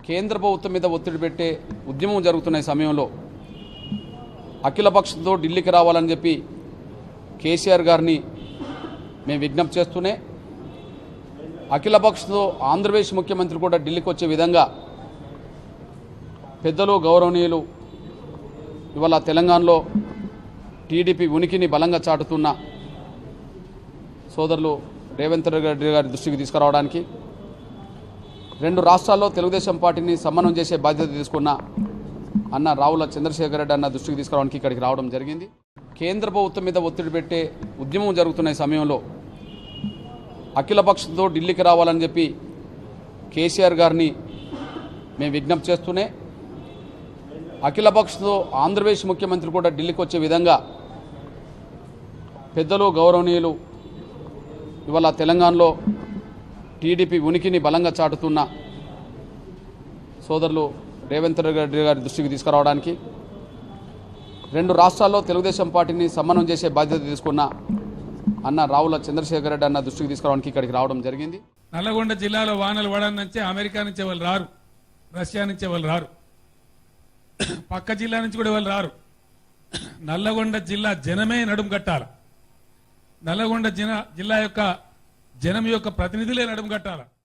కేంద్ర ప్రభుత్వం మీద ఒత్తిడి పెట్టే ఉద్యమం జరుగుతున్న సమయంలో అఖిలపక్షంతో ఢిల్లీకి రావాలని చెప్పి కేసీఆర్ గారిని మేము విజ్ఞప్తి చేస్తూనే అఖిలపక్షంతో ఆంధ్రప్రదేశ్ ముఖ్యమంత్రి కూడా ఢిల్లీకి వచ్చే విధంగా పెద్దలు గౌరవనీయులు ఇవాళ తెలంగాణలో టీడీపీ ఉనికిని బలంగా చాటుతున్న సోదరులు రేవంత్ రెడ్డి గారి దృష్టికి తీసుకురావడానికి రెండు రాష్ట్రాల్లో తెలుగుదేశం పార్టీని సమన్వయం చేసే బాధ్యత తీసుకున్న అన్న రావుల చంద్రశేఖర్ రెడ్డి అన్న దృష్టికి తీసుకురావడానికి ఇక్కడికి రావడం జరిగింది. కేంద్ర ప్రభుత్వం మీద ఒత్తిడి పెట్టే ఉద్యమం జరుగుతున్న సమయంలో అఖిలపక్షంతో ఢిల్లీకి రావాలని చెప్పి కేసీఆర్ గారిని మేము విజ్ఞప్తి చేస్తూనే అఖిలపక్షంతో ఆంధ్రప్రదేశ్ ముఖ్యమంత్రి కూడా ఢిల్లీకి వచ్చే విధంగా పెద్దలు గౌరవనీయులు ఇవాళ తెలంగాణలో టీడీపీ ఉనికిని బలంగా చాటుతున్న సోదరులు రేవంత్ రెడ్డి గారి దృష్టికి తీసుకురావడానికి రెండు రాష్ట్రాల్లో తెలుగుదేశం పార్టీని సమన్వయం చేసే బాధ్యత తీసుకున్న అన్న రావుల చంద్రశేఖర్ రెడ్డి అన్న దృష్టికి తీసుకురావడానికి ఇక్కడికి రావడం జరిగింది. నల్లగొండ జిల్లాలో వానలు పడడం నుంచి అమెరికా నుంచి వాళ్ళు రారు, రష్యా నుంచి వాళ్ళు రారు, పక్క జిల్లా నుంచి కూడా వాళ్ళు రారు. నల్లగొండ జిల్లా జనమే నడుం కట్టాల, నల్లగొండ జిల్లా యొక్క జనం యొక్క ప్రతినిధులే నడుం కట్టాల.